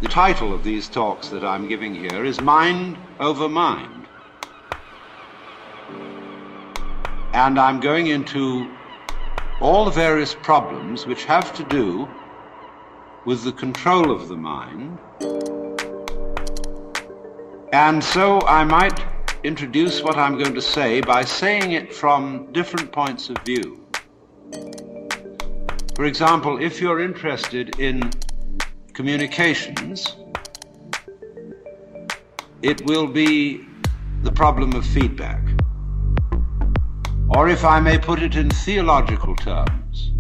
The title of these talks that I'm giving here is Mind Over Mind. And I'm going into all the various problems which have to do with the control of the mind. And so I might introduce what I'm going to say by saying it from different points of view. For example, if you're interested in communications, it will be the problem of feedback. Or if I may put it in theological terms,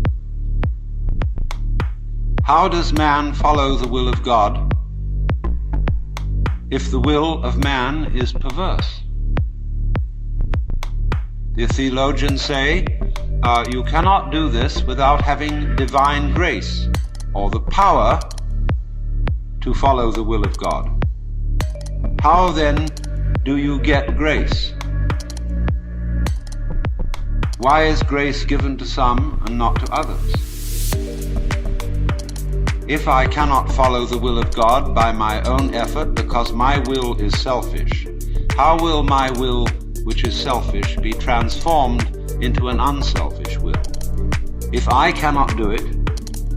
how does man follow the will of God if the will of man is perverse? The theologians say, you cannot do this without having divine grace, or the power to follow the will of God. How then do you get grace? Why is grace given to some and not to others? If I cannot follow the will of God by my own effort because my will is selfish, how will my will, which is selfish, be transformed into an unselfish will? If I cannot do it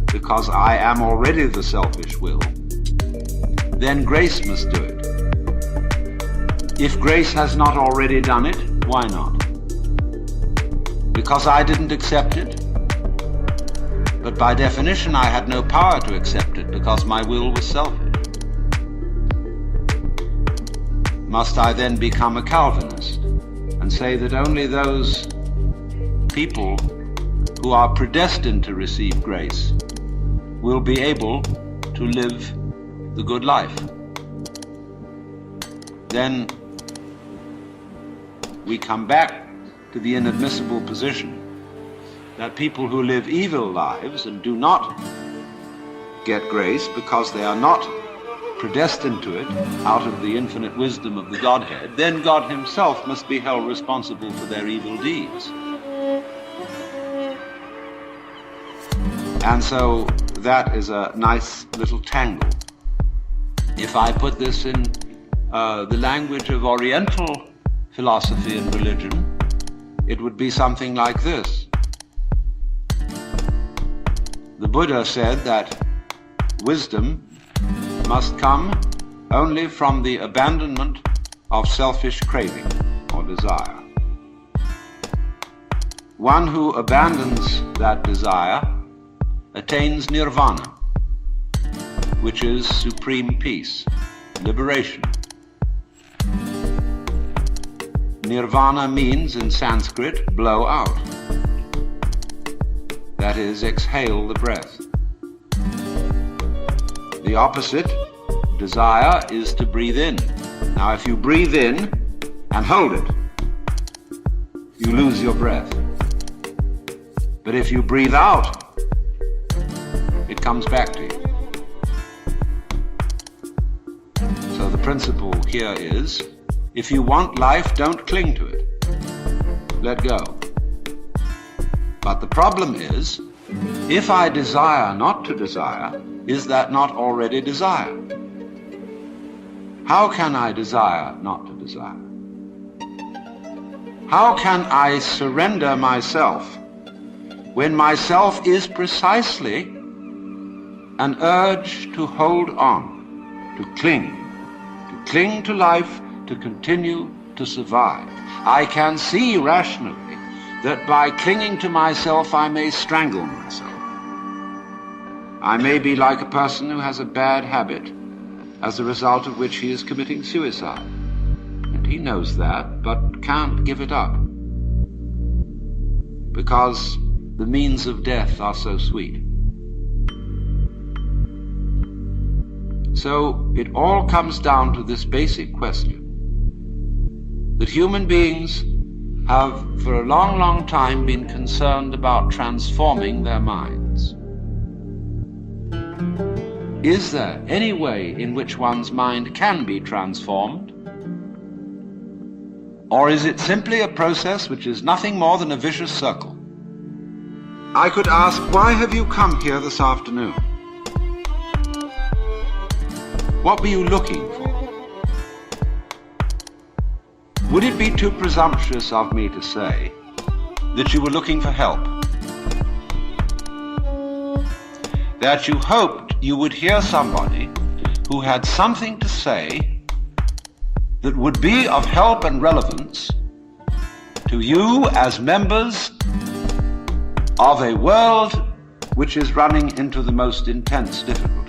because I am already the selfish will, then grace must do it. If grace has not already done it, why not? Because I didn't accept it? But by definition I had no power to accept it because my will was selfish. Must I then become a Calvinist and say that only those people who are predestined to receive grace will be able to live the good life? Then we come back to the inadmissible position that people who live evil lives and do not get grace because they are not predestined to it out of the infinite wisdom of the Godhead, then God himself must be held responsible for their evil deeds. And so that is a nice little tangle. If I put this in the language of Oriental philosophy and religion, it would be something like this. The Buddha said that wisdom must come only from the abandonment of selfish craving or desire. One who abandons that desire attains nirvana, which is supreme peace, liberation. Nirvana means in Sanskrit blow out. That is, exhale the breath. The opposite, desire, is to breathe in. Now if you breathe in and hold it, you lose your breath. But if you breathe out, it comes back to you. So the principle here is, if you want life, don't cling to it. Let go. But the problem is, if I desire not to desire, is that not already desire? How can I desire not to desire? How can I surrender myself when myself is precisely an urge to hold on, to cling to life, to continue to survive? I can see rationally that by clinging to myself I may strangle myself. I may be like a person who has a bad habit, as a result of which he is committing suicide. And he knows that, but can't give it up, because the means of death are so sweet. So it all comes down to this basic question, that human beings have for a long, long time been concerned about transforming their minds. Is there any way in which one's mind can be transformed? Or is it simply a process which is nothing more than a vicious circle? I could ask, why have you come here this afternoon? What were you looking for? Would it be too presumptuous of me to say that you were looking for help? That you hoped you would hear somebody who had something to say that would be of help and relevance to you as members of a world which is running into the most intense difficulty.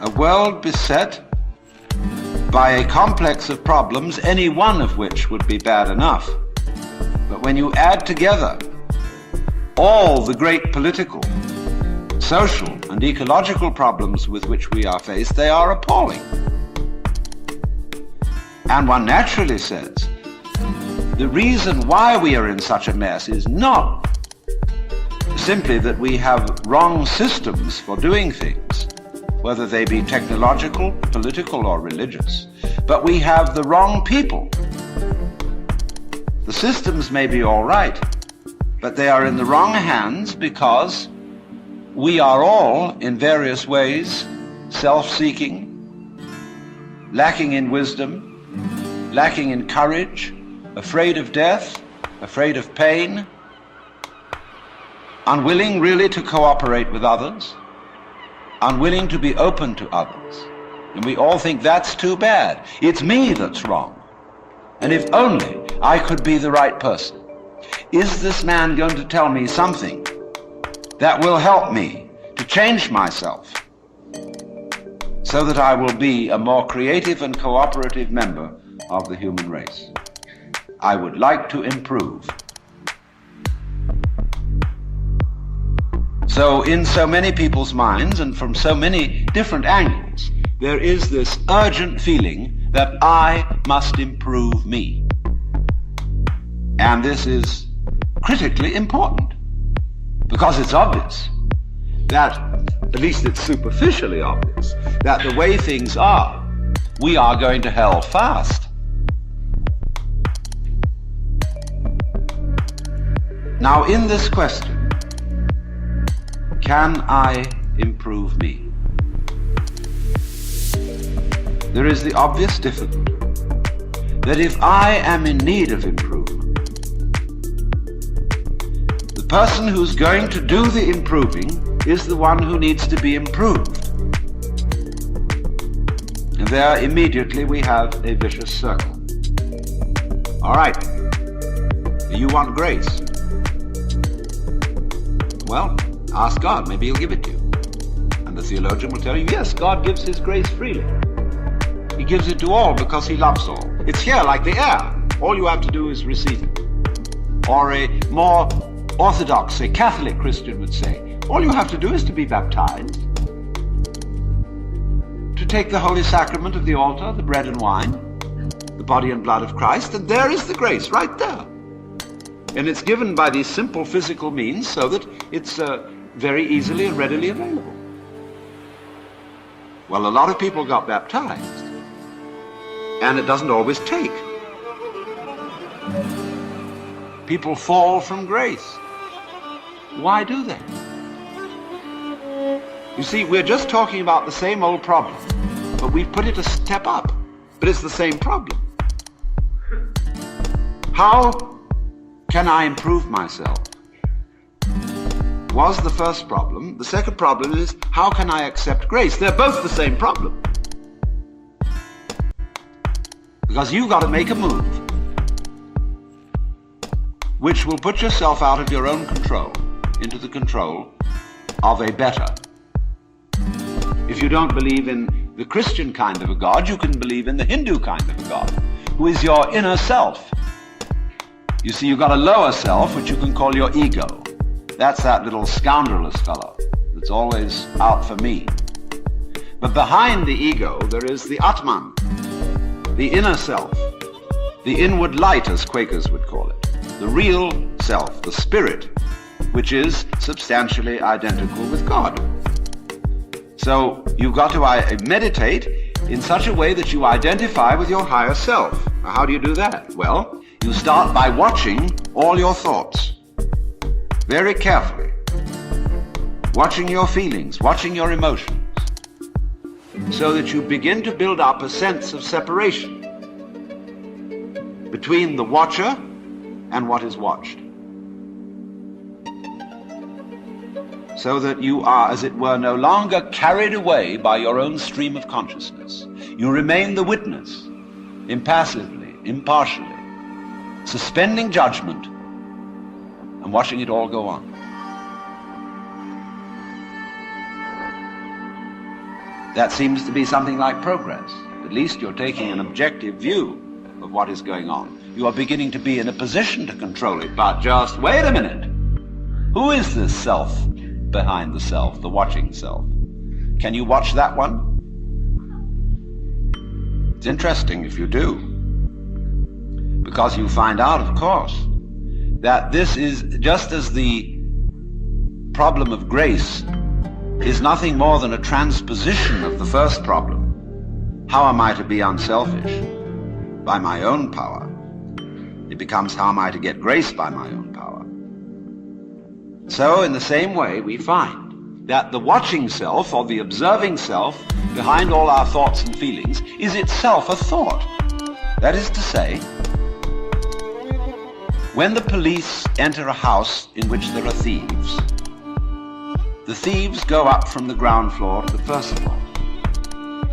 A world beset by a complex of problems, any one of which would be bad enough. But when you add together all the great political, social, and ecological problems with which we are faced, they are appalling. And one naturally says, the reason why we are in such a mess is not simply that we have wrong systems for doing things, whether they be technological, political, or religious, but we have the wrong people. The systems may be all right, but they are in the wrong hands because we are all, in various ways, self-seeking, lacking in wisdom, lacking in courage, afraid of death, afraid of pain, unwilling really to cooperate with others, unwilling to be open to others. And we all think that's too bad. It's me that's wrong. And if only I could be the right person. Is this man going to tell me something that will help me to change myself so that I will be a more creative and cooperative member of the human race? I would like to improve. So in so many people's minds and from so many different angles, there is this urgent feeling that I must improve me. And this is critically important because it's obvious that, at least it's superficially obvious, that the way things are, we are going to hell fast. Now in this question, can I improve me? There is the obvious difficulty that if I am in need of improvement, the person who's going to do the improving is the one who needs to be improved. And there immediately we have a vicious circle. All right, you want grace? Well, ask God, maybe he'll give it to you. And the theologian will tell you, yes, God gives his grace freely. He gives it to all because he loves all. It's here like the air. All you have to do is receive it. Or a more orthodox, a Catholic Christian would say, all you have to do is to be baptized, to take the holy sacrament of the altar, the bread and wine, the body and blood of Christ, and there is the grace right there. And it's given by these simple physical means so that it's very easily and readily available. Well, a lot of people got baptized, and it doesn't always take. People fall from grace. Why do they? You see, we're just talking about the same old problem, but we've put it a step up. But it's the same problem. How can I improve myself? Was the first problem. The second problem is, how can I accept grace? They're both the same problem. Because you've got to make a move which will put yourself out of your own control into the control of a better. If you don't believe in the Christian kind of a God, you can believe in the Hindu kind of a God, who is your inner self. You see, you've got a lower self, which you can call your ego. That's that little scoundrelous fellow that's always out for me. But behind the ego, there is the Atman, the inner self, the inward light, as Quakers would call it, the real self, the spirit, which is substantially identical with God. So you've got to meditate in such a way that you identify with your higher self. Now, how do you do that? Well, you start by watching all your thoughts very carefully, watching your feelings, watching your emotions. so that you begin to build up a sense of separation between the watcher and what is watched. So that you are, as it were, no longer carried away by your own stream of consciousness. You remain the witness, impassively, impartially, suspending judgment and watching it all go on. That seems to be something like progress. At least you're taking an objective view of what is going on. You are beginning to be in a position to control it, but just wait a minute. Who is this self behind the self, the watching self? Can you watch that one? It's interesting if you do, because you find out, of course, that this is just as the problem of grace is nothing more than a transposition of the first problem. How am I to be unselfish? By my own power. It becomes, how am I to get grace by my own power? So in the same way, we find that the watching self, or the observing self, behind all our thoughts and feelings, is itself a thought. That is to say, when the police enter a house in which there are thieves, the thieves go up from the ground floor to the first floor.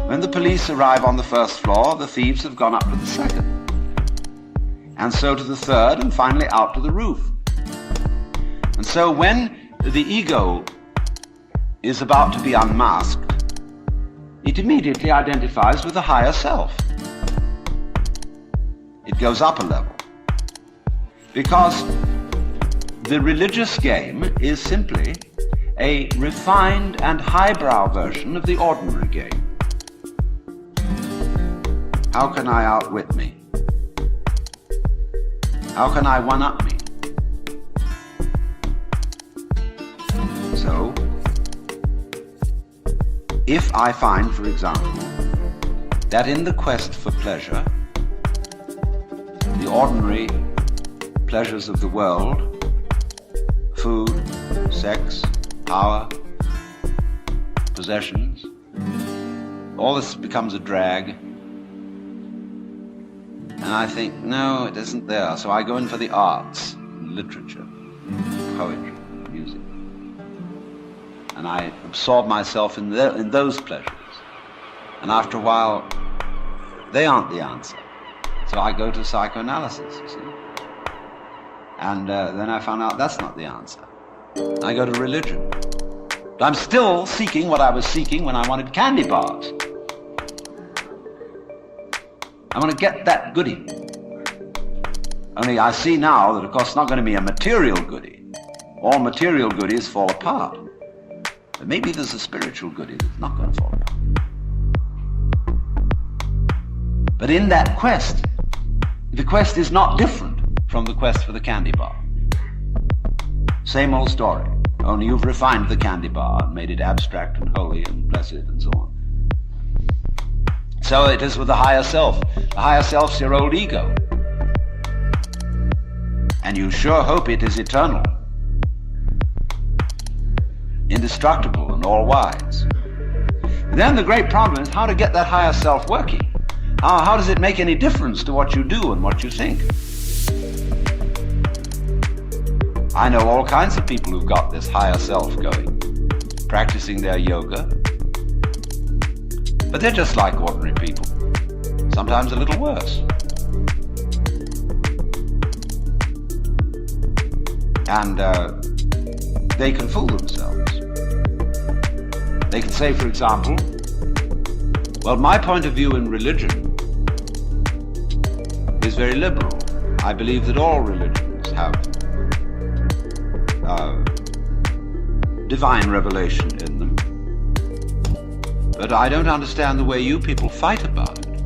When the police arrive on the first floor, the thieves have gone up to the second, and so to the third, and finally out to the roof. And so when the ego is about to be unmasked, it immediately identifies with the higher self. It goes up a level. Because the religious game is simply a refined and highbrow version of the ordinary game. How can I outwit me? How can I one-up me? So, if I find, for example, that in the quest for pleasure, the ordinary pleasures of the world, food, sex, power, possessions, all this becomes a drag. And I think, no, it isn't there. So I go in for the arts, literature, poetry, music. And I absorb myself in those pleasures. And after a while, they aren't the answer. So I go to psychoanalysis, you see. And then I found out that's not the answer. I go to religion. But I'm still seeking what I was seeking when I wanted candy bars. I want to get that goodie. Only I see now that, of course, it's not going to be a material goodie. All material goodies fall apart. But maybe there's a spiritual goodie that's not going to fall apart. But in that quest, the quest is not different from the quest for the candy bar. Same old story, only you've refined the candy bar and made it abstract and holy and blessed and so on. So it is with the higher self. The higher self's your old ego. And you sure hope it is eternal, indestructible and all-wise. Then the great problem is how to get that higher self working. How does it make any difference to what you do and what you think? I know all kinds of people who've got this higher self going, practicing their yoga. But they're just like ordinary people, sometimes a little worse. And they can fool themselves. They can say, for example, well, my point of view in religion is very liberal. I believe that all religions have divine revelation in them. But I don't understand the way you people fight about it.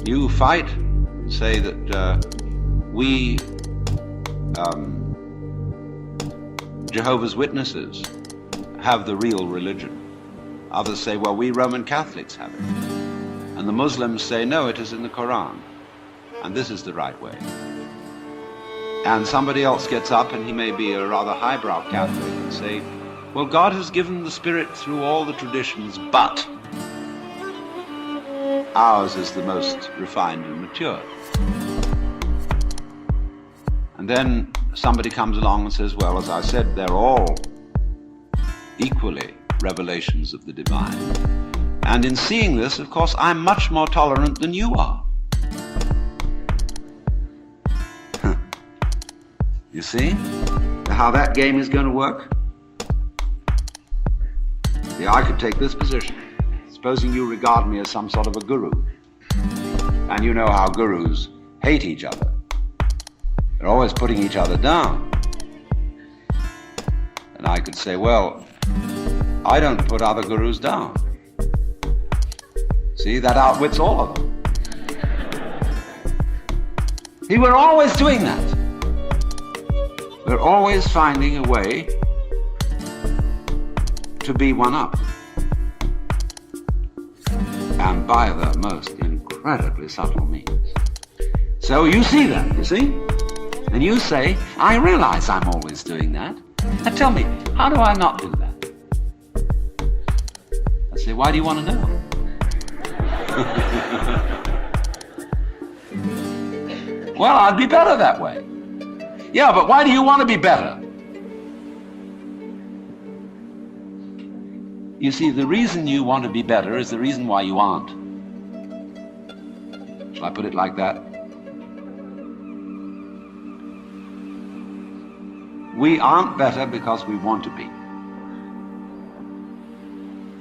You fight and say that we, Jehovah's Witnesses, have the real religion. Others say, well, we Roman Catholics have it. And the Muslims say, no, it is in the Quran. And this is the right way. And somebody else gets up, and he may be a rather highbrow Catholic, and say, Well, God has given the Spirit through all the traditions, but ours is the most refined and mature. And then somebody comes along and says, well, as I said, they're all equally revelations of the divine. And in seeing this, of course, I'm much more tolerant than you are. You see how that game is going to work? See, I could take this position. Supposing you regard me as some sort of a guru. And you know how gurus hate each other. They're always putting each other down. And I could say, well, I don't put other gurus down. See, that outwits all of them. See, we're always doing that. We're always finding a way to be one up. And by the most incredibly subtle means. So you see that, you see? And you say, I realize I'm always doing that. Now tell me, how do I not do that? I say, why do you want to know? Well, I'd be better that way. Yeah, but why do you want to be better? You see, the reason you want to be better is the reason why you aren't. Shall I put it like that? We aren't better because we want to be.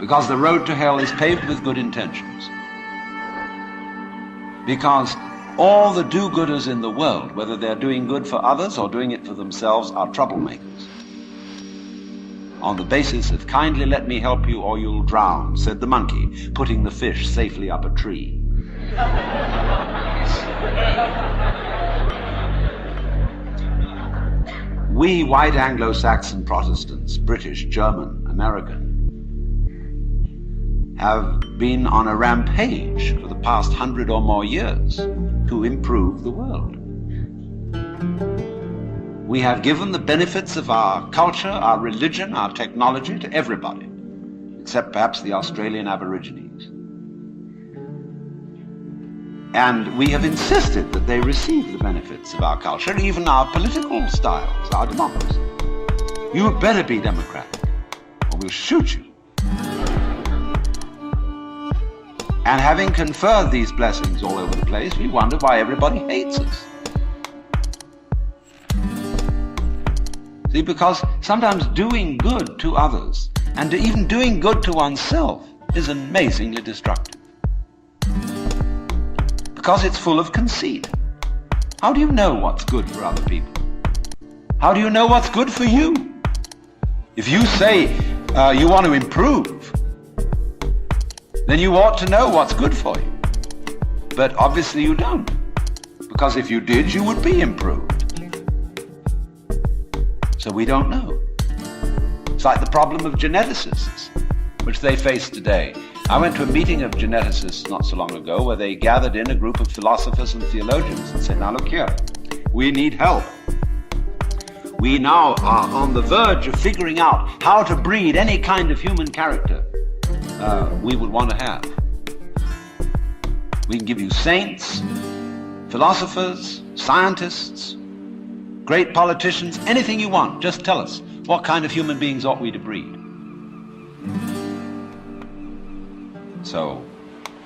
Because the road to hell is paved with good intentions. Because all the do-gooders in the world, whether they're doing good for others or doing it for themselves, are troublemakers. On the basis of kindly let me help you or you'll drown, said the monkey, putting the fish safely up a tree. We white Anglo-Saxon Protestants, British, German, American, have been on a rampage for the past 100 or more years to improve the world. We have given the benefits of our culture, our religion, our technology to everybody, except perhaps the Australian Aborigines. And we have insisted that they receive the benefits of our culture, even our political styles, our democracy. You better be democratic, or we'll shoot you. And having conferred these blessings all over the place, we wonder why everybody hates us. See, because sometimes doing good to others, and even doing good to oneself, is amazingly destructive. Because it's full of conceit. How do you know what's good for other people? How do you know what's good for you? If you say you want to improve, then you ought to know what's good for you. But obviously you don't. Because if you did, you would be improved. So we don't know. It's like the problem of geneticists, which they face today. I went to a meeting of geneticists not so long ago where they gathered in a group of philosophers and theologians and said, now look here, we need help. We now are on the verge of figuring out how to breed any kind of human character we would want to have. We can give you saints, philosophers, scientists, great politicians, anything you want. Just tell us, what kind of human beings ought we to breed? So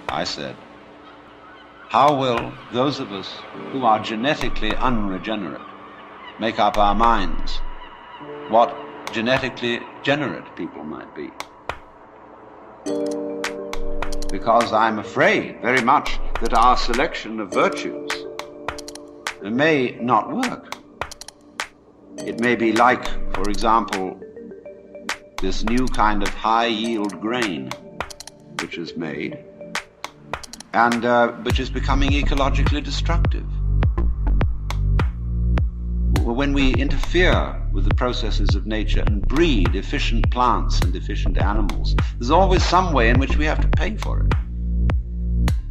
I said, how will those of us who are genetically unregenerate make up our minds what genetically generate people might be? Because I'm afraid very much that our selection of virtues may not work. It may be like, for example, this new kind of high-yield grain which is made and which is becoming ecologically destructive. When we interfere with the processes of nature and breed efficient plants and efficient animals, there's always some way in which we have to pay for it.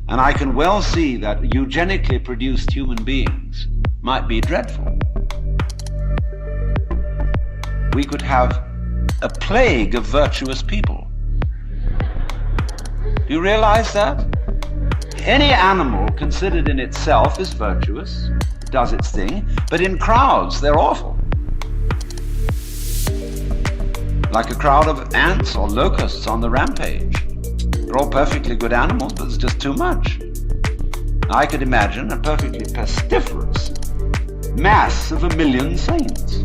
And I can well see that eugenically produced human beings might be dreadful. We could have a plague of virtuous people. Do you realize that? Any animal considered in itself is virtuous, does its thing, but in crowds they're awful. Like a crowd of ants or locusts on the rampage. They're all perfectly good animals, but it's just too much. I could imagine a perfectly pestiferous mass of 1 million saints.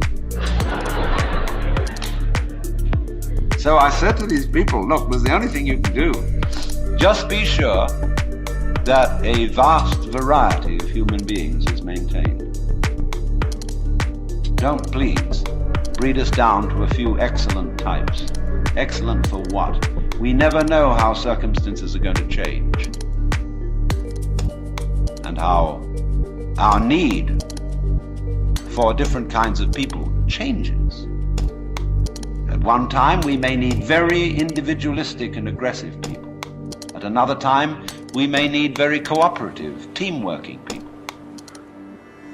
So I said to these people, look, there's the only thing you can do. Just be sure that a vast variety of human beings is maintained. Don't please breed us down to a few excellent types. Excellent for what? We never know how circumstances are going to change and how our need for different kinds of people changes. At one time, we may need very individualistic and aggressive people. At another time, we may need very cooperative, team-working people.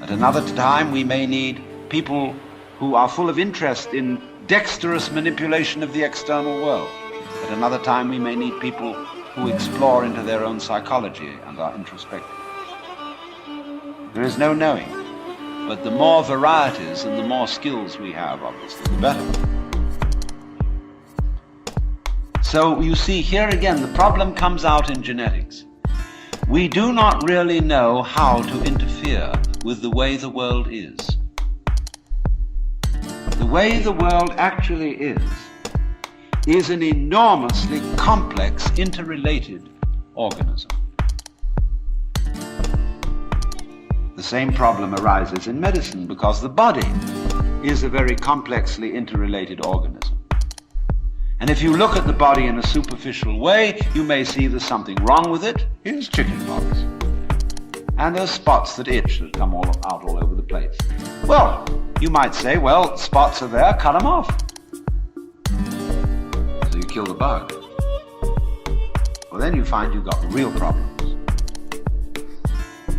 At another time, we may need people who are full of interest in dexterous manipulation of the external world. At another time, we may need people who explore into their own psychology and are introspective. There is no knowing, but the more varieties and the more skills we have, obviously, the better. So you see, here again, the problem comes out in genetics. We do not really know how to interfere with the way the world is. The way the world actually is an enormously complex, interrelated organism. The same problem arises in medicine because the body is a very complexly interrelated organism. And if you look at the body in a superficial way, you may see there's something wrong with it. Here's chickenpox. And there's spots that itch that come out all over the place. Well, you might say, well, spots are there, cut them off. So you kill the bug. Well, then you find you've got real problems.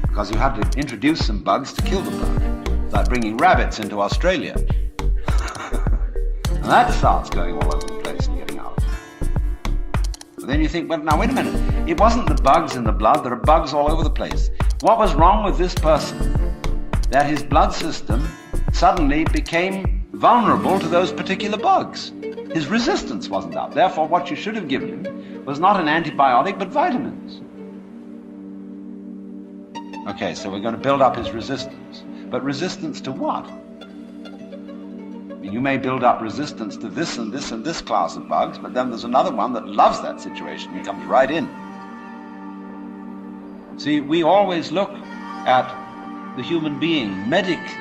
Because you have to introduce some bugs to kill the bug. It's like bringing rabbits into Australia. And that starts going all over the place and getting out. But then you think, well, now wait a minute. It wasn't the bugs in the blood. There are bugs all over the place. What was wrong with this person that his blood system suddenly became vulnerable to those particular bugs? His resistance wasn't up. Therefore, what you should have given him was not an antibiotic, but vitamins. Okay, so we're going to build up his resistance. But resistance to what? You may build up resistance to this and this and this class of bugs, but then there's another one that loves that situation and comes right in. See, we always look at the human being medically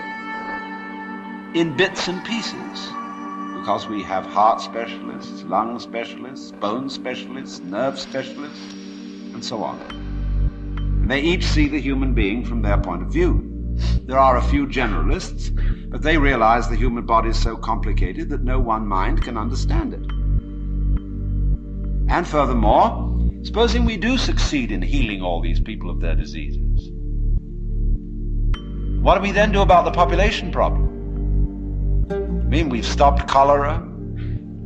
in bits and pieces because we have heart specialists, lung specialists, bone specialists, nerve specialists, and so on. And they each see the human being from their point of view. There are a few generalists, but they realize the human body is so complicated that no one mind can understand it. And furthermore, supposing we do succeed in healing all these people of their diseases, what do we then do about the population problem? I mean, we've stopped cholera,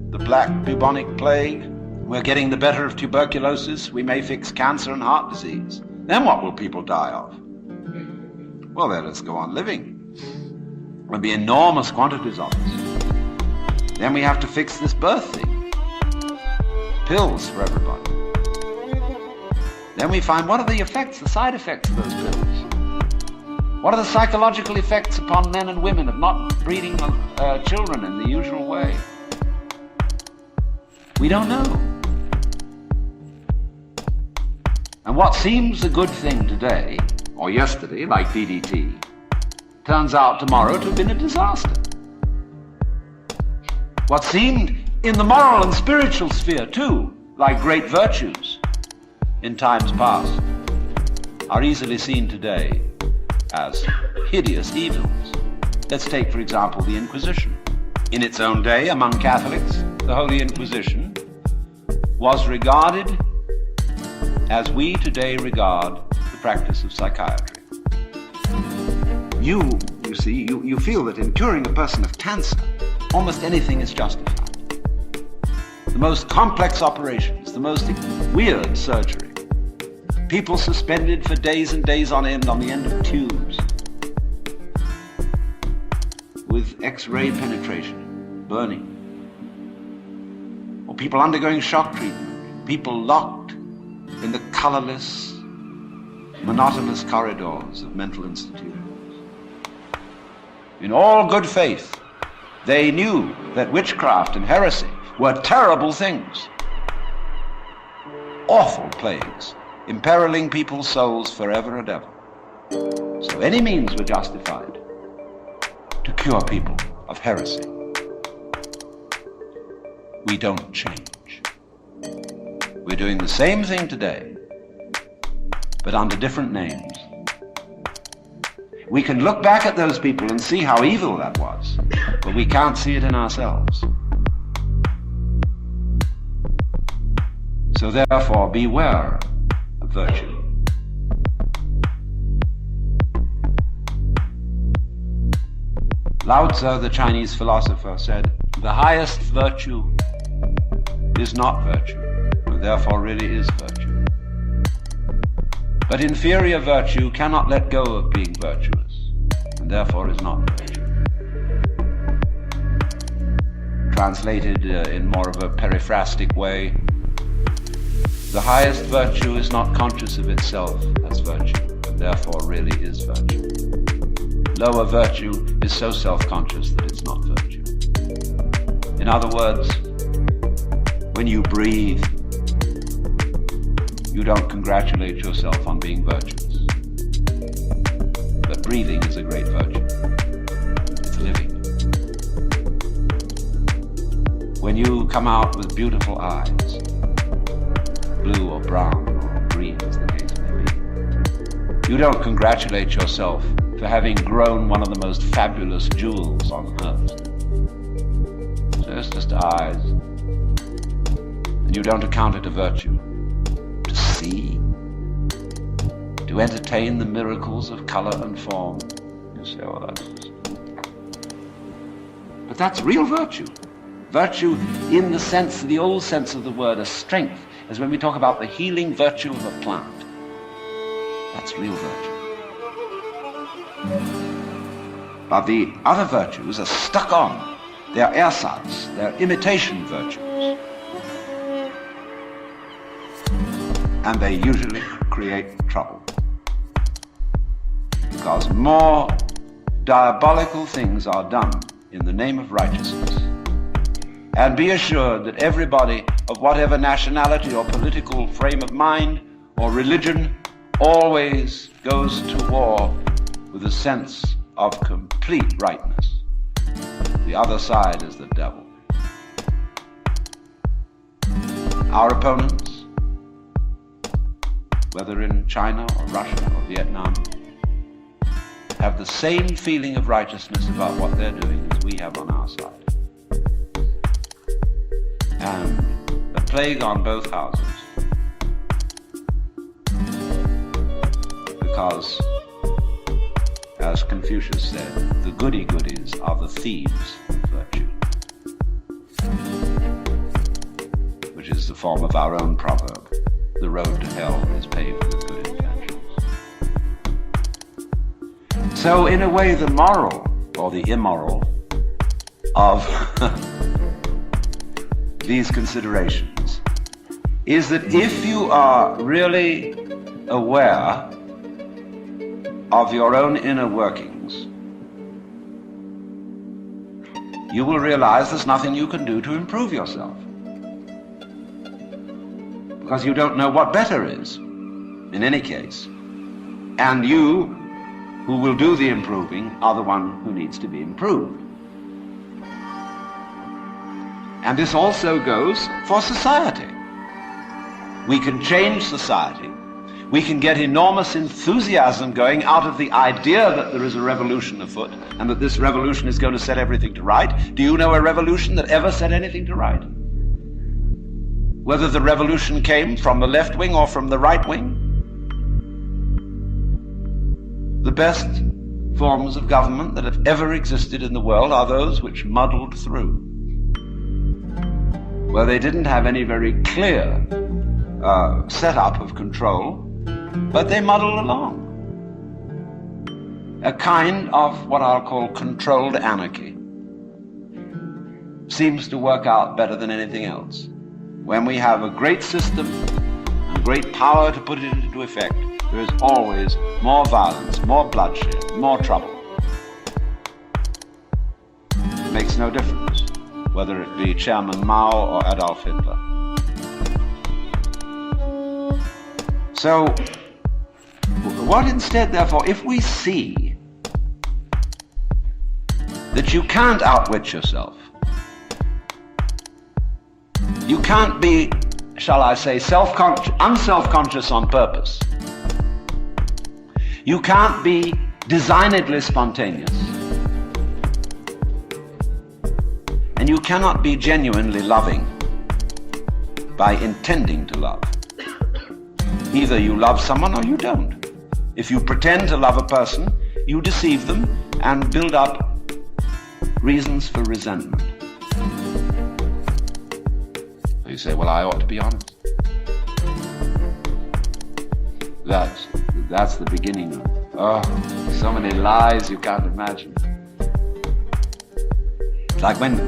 the black bubonic plague, we're getting the better of tuberculosis, we may fix cancer and heart disease. Then what will people die of? Well, then let's go on living. There'll be enormous quantities of it. Then we have to fix this birth thing. Pills for everybody. Then we find what are the effects, the side effects of those pills? What are the psychological effects upon men and women of not breeding children in the usual way? We don't know. And what seems a good thing today, or yesterday, like DDT, turns out tomorrow to have been a disaster. What seemed in the moral and spiritual sphere too, like great virtues in times past, are easily seen today as hideous evils. Let's take, for example, the Inquisition. In its own day, among Catholics, the Holy Inquisition was regarded as we today regard the practice of psychiatry. You see, you feel that in curing a person of cancer, almost anything is justified. the most complex operations, the most weird surgery. People suspended for days and days on the end of tubes with X-ray penetration, burning. Or people undergoing shock treatment, people locked in the colorless, monotonous corridors of mental institutions. In all good faith, they knew that witchcraft and heresy were terrible things, awful plagues, imperiling people's souls forever and ever. So any means were justified to cure people of heresy. We don't change. We're doing the same thing today, but under different names. We can look back at those people and see how evil that was, but we can't see it in ourselves. So therefore, beware of virtue. Lao Tzu, the Chinese philosopher, said, "The highest virtue is not virtue, and therefore really is virtue. But inferior virtue cannot let go of being virtuous, and therefore is not virtue." Translated in more of a periphrastic way, the highest virtue is not conscious of itself as virtue, and therefore really is virtue. Lower virtue is so self-conscious that it's not virtue. In other words, when you breathe, you don't congratulate yourself on being virtuous. But breathing is a great virtue. It's living. When you come out with beautiful eyes, blue or brown or green as the case may be, you don't congratulate yourself for having grown one of the most fabulous jewels on earth. So it's just eyes. And you don't account it a virtue to see, to entertain the miracles of color and form. You say, oh, that's just... But that's real virtue. Virtue in the sense, the old sense of the word, a strength, as when we talk about the healing virtue of a plant. That's real virtue. But the other virtues are stuck on. They're ersatz, they're imitation virtues. And they usually create trouble. Because more diabolical things are done in the name of righteousness. And be assured that everybody of whatever nationality or political frame of mind or religion always goes to war with a sense of complete rightness. The other side is the devil. Our opponents, whether in China or Russia or Vietnam, have the same feeling of righteousness about what they're doing as we have on our side. And a plague on both houses. Because, as Confucius said, the goody-goodies are the thieves of virtue. Which is the form of our own proverb. The road to hell is paved with good intentions. So in a way, the moral, or the immoral, of these considerations is that if you are really aware of your own inner workings, you will realize there's nothing you can do to improve yourself. Because you don't know what better is, in any case. And you, who will do the improving, are the one who needs to be improved. And this also goes for society. We can change society. We can get enormous enthusiasm going out of the idea that there is a revolution afoot and that this revolution is going to set everything to right. Do you know a revolution that ever set anything to right? Whether the revolution came from the left wing or from the right wing? The best forms of government that have ever existed in the world are those which muddled through. where they didn't have any very clear setup of control, but they muddled along. A kind of what I'll call controlled anarchy seems to work out better than anything else. When we have a great system and great power to put it into effect, there is always more violence, more bloodshed, more trouble. It makes no difference whether it be Chairman Mao or Adolf Hitler. So, what instead, therefore, if we see that you can't outwit yourself, you can't be, shall I say, unself-conscious on purpose, you can't be designedly spontaneous, and you cannot be genuinely loving by intending to love. Either you love someone or you don't. If you pretend to love a person, you deceive them and build up reasons for resentment. So you say, well, I ought to be honest. That's the beginning of, so many lies you can't imagine. It's like when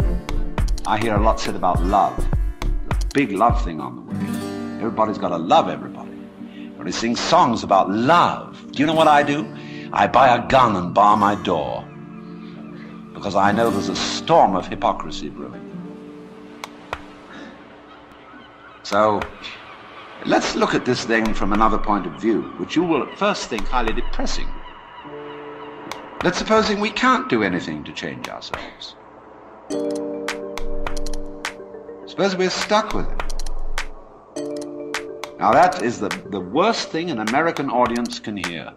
I hear a lot said about love, the big love thing on the way. Everybody's got to love everybody. Everybody sings songs about love. Do you know what I do? I buy a gun and bar my door, because I know there's a storm of hypocrisy brewing. So, let's look at this thing from another point of view, which you will at first think highly depressing. Let's supposing we can't do anything to change ourselves. Suppose we're stuck with it. Now that is the worst thing an American audience can hear.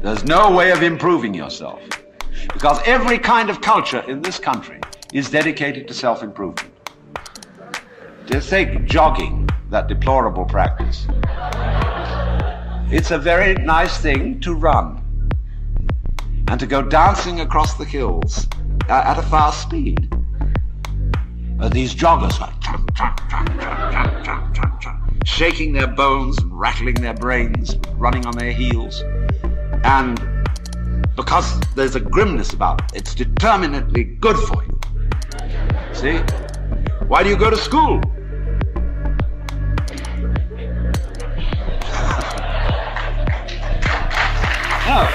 There's no way of improving yourself, because every kind of culture in this country is dedicated to self-improvement. Just take jogging, that deplorable practice. It's a very nice thing to run and to go dancing across the hills at a fast speed. These joggers are shaking their bones and rattling their brains, running on their heels. And because there's a grimness about it, it's determinately good for you. See? Why do you go to school? No,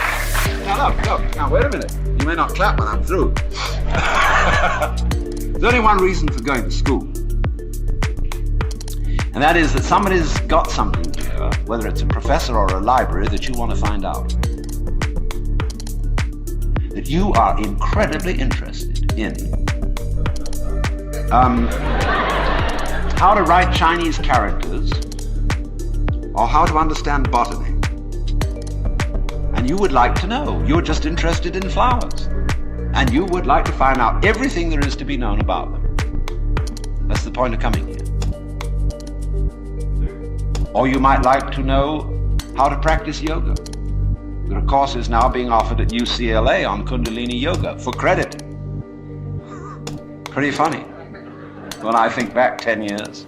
now wait a minute. You may not clap when I'm through. There's only one reason for going to school. And that is that somebody's got something here, whether it's a professor or a library, that you want to find out. That you are incredibly interested in. How to write Chinese characters, or how to understand botany. And you would like to know. You're just interested in flowers. And you would like to find out everything there is to be known about them. That's the point of coming here. Or you might like to know how to practice yoga. There are courses now being offered at UCLA on Kundalini Yoga for credit. Pretty funny when I think back 10 years.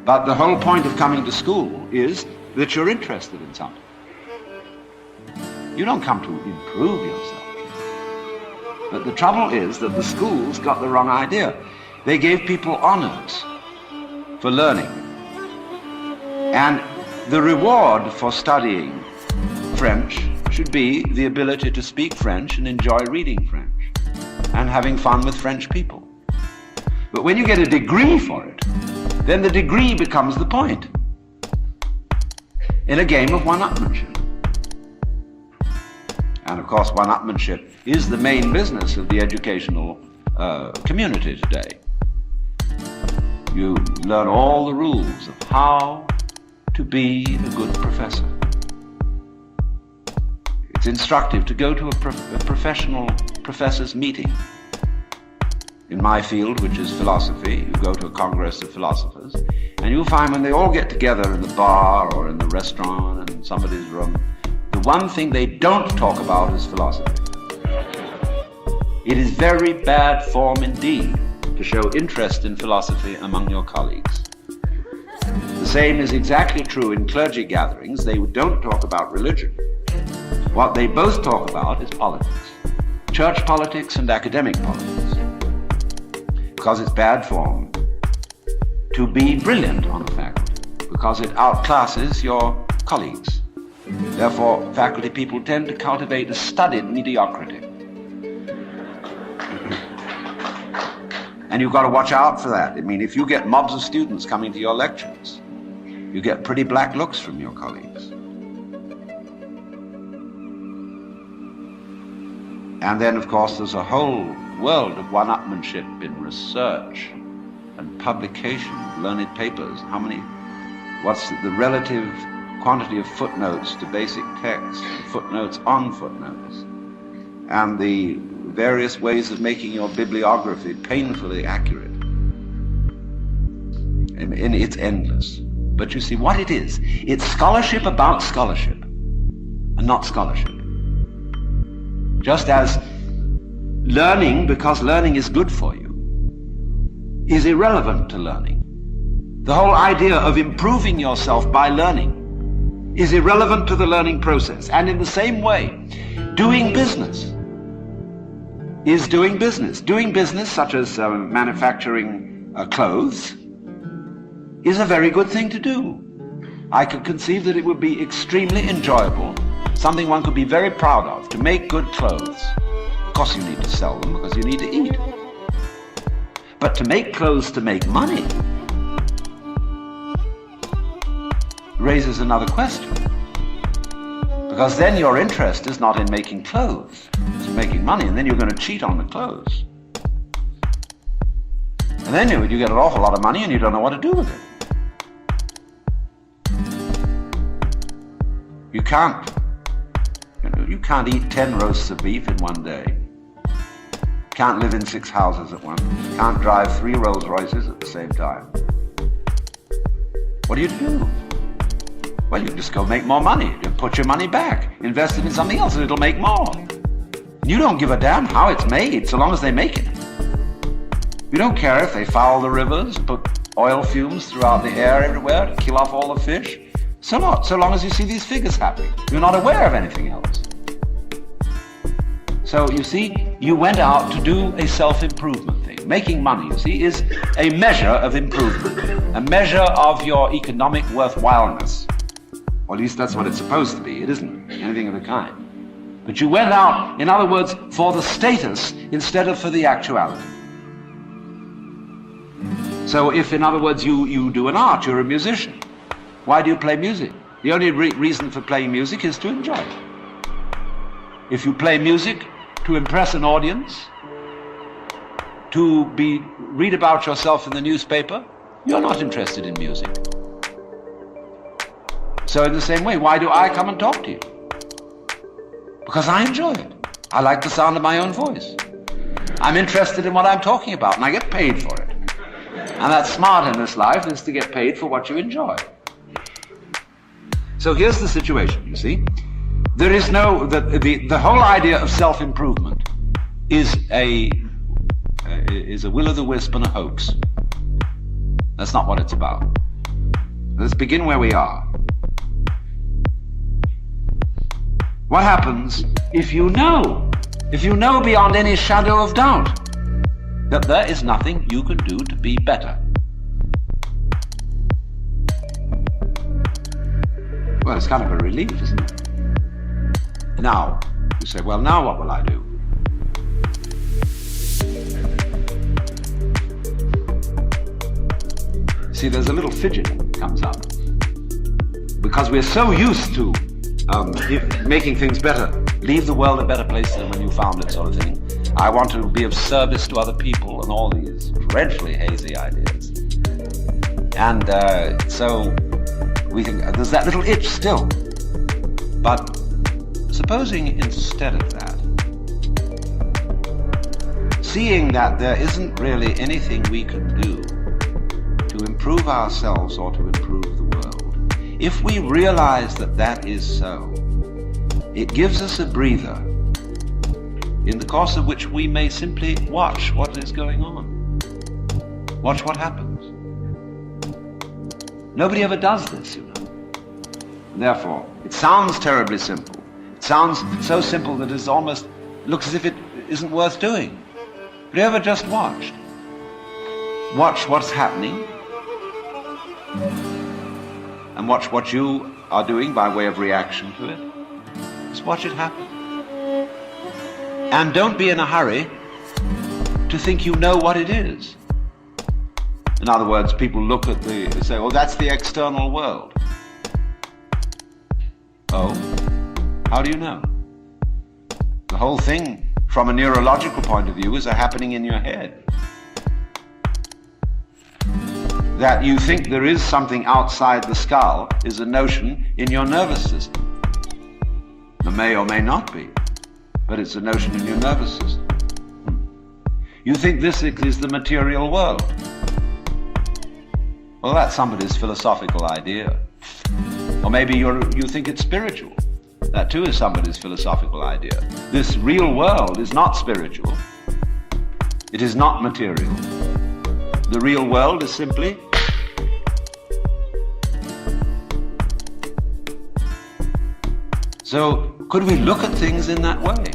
But the whole point of coming to school is that you're interested in something. You don't come to improve yourself. But the trouble is that the schools got the wrong idea. They gave people honors for learning. And the reward for studying French should be the ability to speak French and enjoy reading French and having fun with French people. But when you get a degree for it, then the degree becomes the point in a game of one-upmanship. And of course, one-upmanship is the main business of the educational community today. You learn all the rules of how to be a good professor. It's instructive to go to a professional professor's meeting. In my field, which is philosophy, you go to a congress of philosophers, and you'll find when they all get together in the bar or in the restaurant in somebody's room, the one thing they don't talk about is philosophy. It is very bad form indeed to show interest in philosophy among your colleagues. The same is exactly true in clergy gatherings. They don't talk about religion. What they both talk about is politics. Church politics and academic politics. Because it's bad form to be brilliant on a faculty, because it outclasses your colleagues. Therefore, faculty people tend to cultivate a studied mediocrity. And you've got to watch out for that. I mean, if you get mobs of students coming to your lectures, you get pretty black looks from your colleagues. And then, of course, there's a whole world of one-upmanship in research and publication of learned papers. What's the relative quantity of footnotes to basic text, footnotes on footnotes, and the various ways of making your bibliography painfully accurate. And it's endless. But you see what it is. It's scholarship about scholarship, and not scholarship. Just as learning, because learning is good for you, is irrelevant to learning. The whole idea of improving yourself by learning is irrelevant to the learning process. And in the same way, doing business is doing business. Doing business, such as manufacturing clothes, is a very good thing to do. I could conceive that it would be extremely enjoyable, something one could be very proud of, to make good clothes. Of course you need to sell them because you need to eat. But to make clothes to make money raises another question. Because then your interest is not in making clothes, it's in making money, and then you're going to cheat on the clothes. And then you get an awful lot of money and you don't know what to do with it. You can't eat 10 roasts of beef in one day. Can't live in 6 houses at once. Can't drive 3 Rolls Royces at the same time. What do you do? Well, you just go make more money. You put your money back. Invest it in something else and it'll make more. You don't give a damn how it's made so long as they make it. You don't care if they foul the rivers, put oil fumes throughout the air everywhere to kill off all the fish. So what? So long as you see these figures happening. You're not aware of anything else. So you see, you went out to do a self-improvement thing. Making money, you see, is a measure of improvement, a measure of your economic worthwhileness. Or at least that's what it's supposed to be. It isn't anything of the kind. But you went out, in other words, for the status instead of for the actuality. So if, in other words, you do an art, you're a musician. Why do you play music? The only reason for playing music is to enjoy it. If you play music to impress an audience, to read about yourself in the newspaper, you're not interested in music. So in the same way, why do I come and talk to you? Because I enjoy it. I like the sound of my own voice. I'm interested in what I'm talking about, and I get paid for it. And that's smart in this life, is to get paid for what you enjoy. So here's the situation, you see. There is the whole idea of self-improvement is a will-o'-the-wisp and a hoax. That's not what it's about. Let's begin where we are. What happens if you know beyond any shadow of doubt that there is nothing you can do to be better? Well, it's kind of a relief, isn't it? Now, you say, well, now what will I do? See, there's a little fidget that comes up. Because we're so used to making things better, leave the world a better place than when you found it, sort of thing. I want to be of service to other people, and all these dreadfully hazy ideas. And so we think there's that little itch still. But supposing instead of that, seeing that there isn't really anything we can do to improve ourselves or to improve the world, if we realize that that is so, it gives us a breather in the course of which we may simply watch what is going on. Watch what happens. Nobody ever does this, you know. And therefore, it sounds terribly simple. It sounds so simple that it almost looks as if it isn't worth doing. Have you ever just watched? Watch what's happening, and watch what you are doing by way of reaction to it. Just watch it happen. And don't be in a hurry to think you know what it is. In other words, people look at they say, oh, that's the external world. Oh, how do you know? The whole thing, from a neurological point of view, is a happening in your head. That you think there is something outside the skull is a notion in your nervous system. There may or may not be, but it's a notion in your nervous system. You think this is the material world. Well, that's somebody's philosophical idea. Or maybe you think it's spiritual. That too is somebody's philosophical idea. This real world is not spiritual. It is not material. The real world is simply so could we look at things in that way?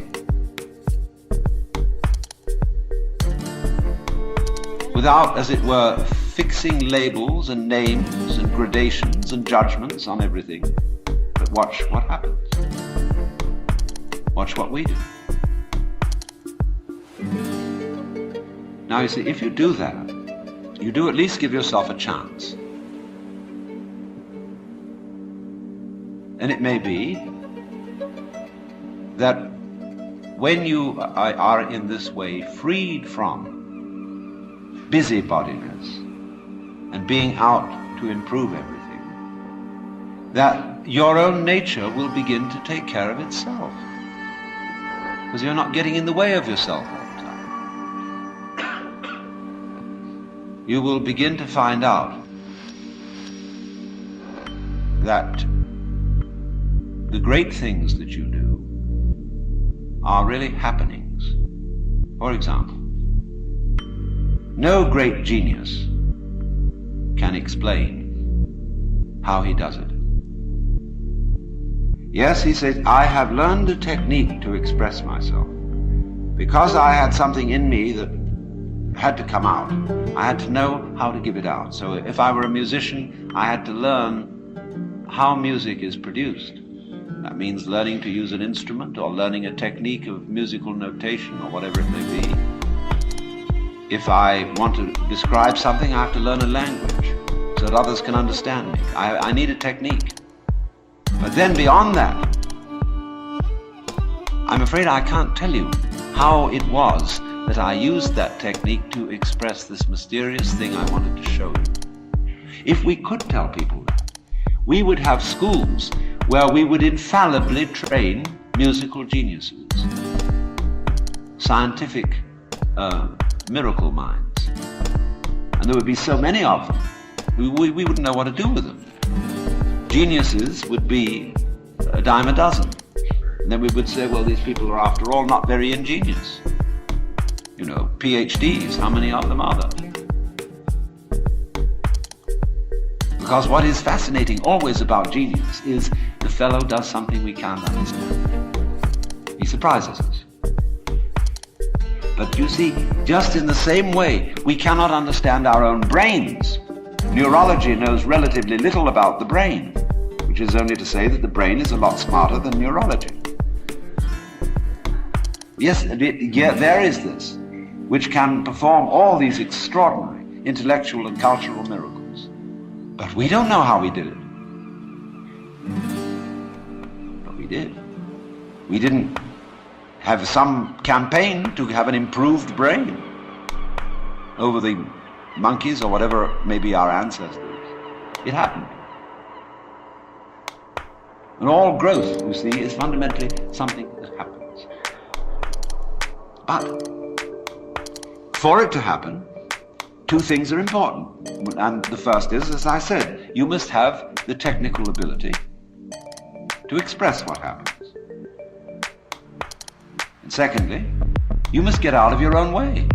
Without, as it were, fixing labels and names and gradations and judgments on everything, but watch what happens. Watch what we do. Now you see, if you do that, you do at least give yourself a chance. And it may be that when you are in this way freed from busybodiness and being out to improve everything, that your own nature will begin to take care of itself. Because you're not getting in the way of yourself all the time. You will begin to find out that the great things that you do are really happenings. For example, no great genius can explain how he does it. Yes, he says, I have learned a technique to express myself. Because I had something in me that had to come out, I had to know how to give it out. So if I were a musician, I had to learn how music is produced. That means learning to use an instrument or learning a technique of musical notation or whatever it may be. If I want to describe something, I have to learn a language so that others can understand me. I need a technique. But then beyond that, I'm afraid I can't tell you how it was that I used that technique to express this mysterious thing I wanted to show you. If we could tell people that, we would have schools where we would infallibly train musical geniuses, scientific miracle minds. And there would be so many of them, we wouldn't know what to do with them. Geniuses would be a dime a dozen. And then we would say, well, these people are after all not very ingenious. You know, PhDs, how many of them are there? Because what is fascinating always about genius is the fellow does something we can't understand. He surprises us. But you see, just in the same way, we cannot understand our own brains. Neurology knows relatively little about the brain, which is only to say that the brain is a lot smarter than neurology. Yes, there is this, which can perform all these extraordinary intellectual and cultural miracles. But we don't know how we did it. But we did. We didn't have some campaign to have an improved brain over the monkeys or whatever may be our ancestors. It happened. And all growth, you see, is fundamentally something that happens. But for it to happen, two things are important. And the first is, as I said, you must have the technical ability to express what happens. And secondly, you must get out of your own way.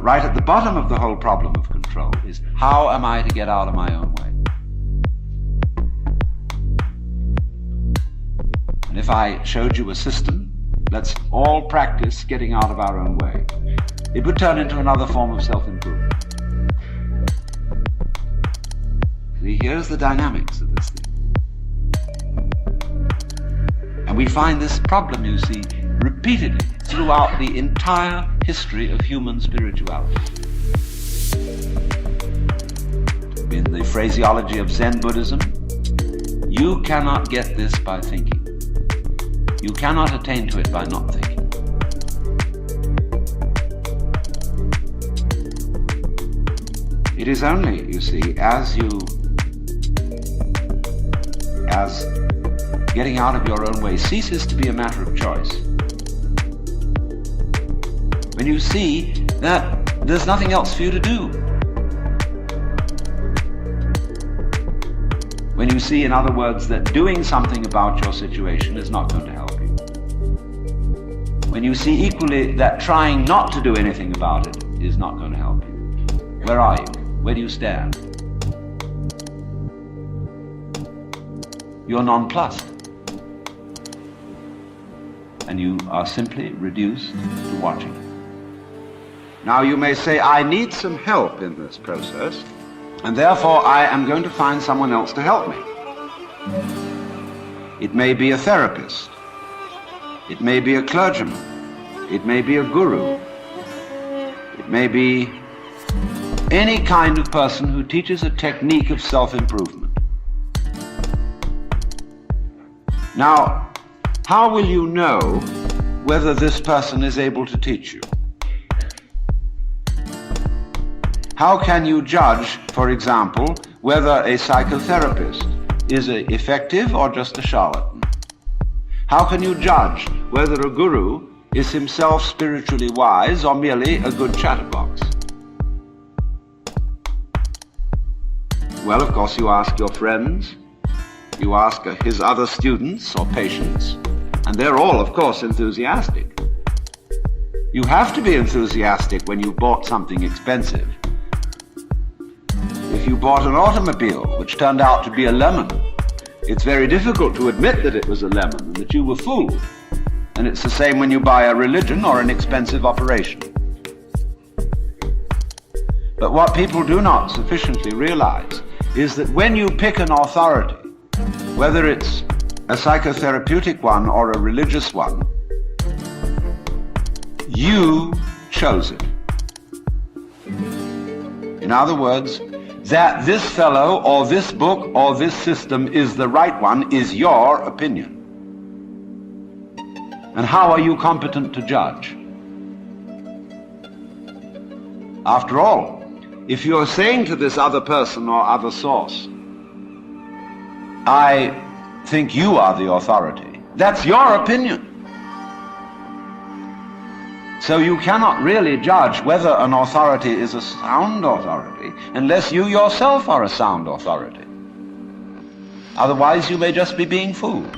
right at the bottom of the whole problem of control is, how am I to get out of my own way? And if I showed you a system, let's all practice getting out of our own way, it would turn into another form of self-improvement. See, here's the dynamics of this thing. And we find this problem, you see, repeatedly throughout the entire history of human spirituality. In the phraseology of Zen Buddhism, you cannot get this by thinking. You cannot attain to it by not thinking. It is only, you see, as getting out of your own way ceases to be a matter of choice, when you see that there's nothing else for you to do. When you see, in other words, that doing something about your situation is not going to help you. When you see equally that trying not to do anything about it is not going to help you. Where are you? Where do you stand? You're nonplussed. And you are simply reduced to watching. Now you may say, I need some help in this process, and therefore I am going to find someone else to help me. It may be a therapist. It may be a clergyman. It may be a guru. It may be any kind of person who teaches a technique of self-improvement. Now, how will you know whether this person is able to teach you? How can you judge, for example, whether a psychotherapist is effective or just a charlatan? How can you judge whether a guru is himself spiritually wise or merely a good chatterbox? Well, of course, you ask your friends, you ask his other students or patients, and they're all, of course, enthusiastic. You have to be enthusiastic when you bought something expensive. If you bought an automobile which turned out to be a lemon, it's very difficult to admit that it was a lemon and that you were fooled. And it's the same when you buy a religion or an expensive operation. But what people do not sufficiently realize is that when you pick an authority, whether it's a psychotherapeutic one or a religious one, you chose it. In other words, that this fellow or this book or this system is the right one is your opinion. And how are you competent to judge? After all, if you're saying to this other person or other source, I think you are the authority, that's your opinion. So you cannot really judge whether an authority is a sound authority unless you yourself are a sound authority. Otherwise, you may just be being fooled.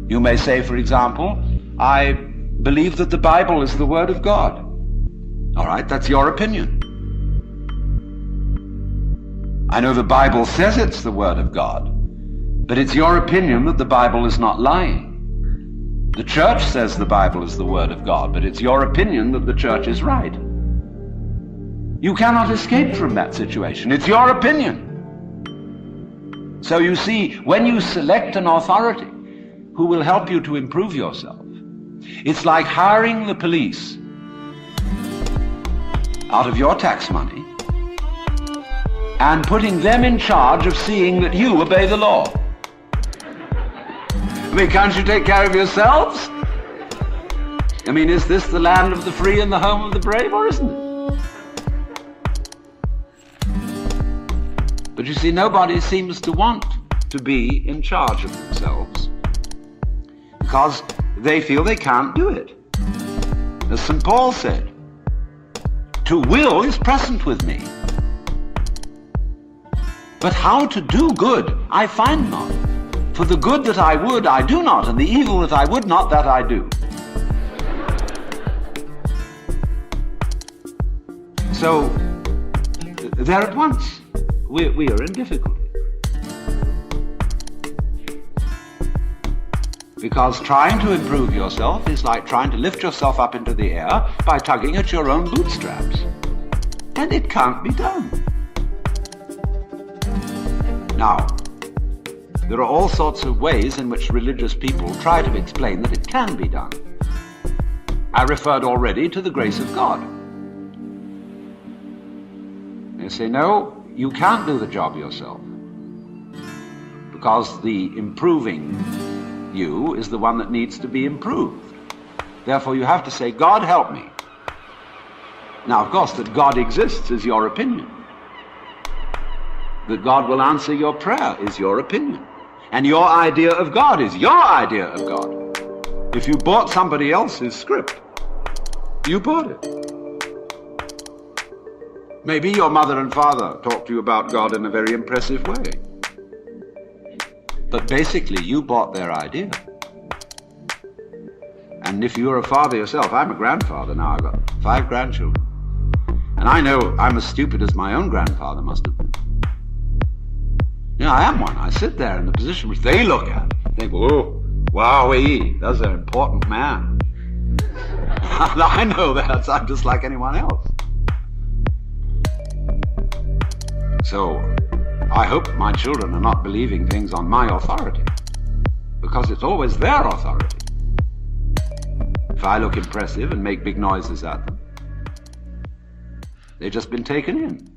You may say, for example, I believe that the Bible is the Word of God. All right, that's your opinion. I know the Bible says it's the Word of God, but it's your opinion that the Bible is not lying. The church says the Bible is the Word of God, but it's your opinion that the church is right. You cannot escape from that situation. It's your opinion. So you see, when you select an authority who will help you to improve yourself, it's like hiring the police out of your tax money and putting them in charge of seeing that you obey the law. I mean, can't you take care of yourselves? I mean, is this the land of the free and the home of the brave, or isn't it? But you see, nobody seems to want to be in charge of themselves because they feel they can't do it. As St. Paul said, to will is present with me, but how to do good I find not. For the good that I would, I do not, and the evil that I would not, that I do. So, there at once, we are in difficulty. Because trying to improve yourself is like trying to lift yourself up into the air by tugging at your own bootstraps. And it can't be done. Now, there are all sorts of ways in which religious people try to explain that it can be done. I referred already to the grace of God. They say, no, you can't do the job yourself, because the improving you is the one that needs to be improved. Therefore, you have to say, God, help me. Now, of course, that God exists is your opinion. That God will answer your prayer is your opinion. And your idea of God is your idea of God. If you bought somebody else's script, you bought it. Maybe your mother and father talked to you about God in a very impressive way. But basically, you bought their idea. And if you're a father yourself, I'm a grandfather now, I've got 5 grandchildren. And I know I'm as stupid as my own grandfather must have been. You know, I am one. I sit there in the position which they look at. Think, whoa, wowee, that's an important man. I know that. I'm just like anyone else. So, I hope my children are not believing things on my authority, because it's always their authority. If I look impressive and make big noises at them, they've just been taken in.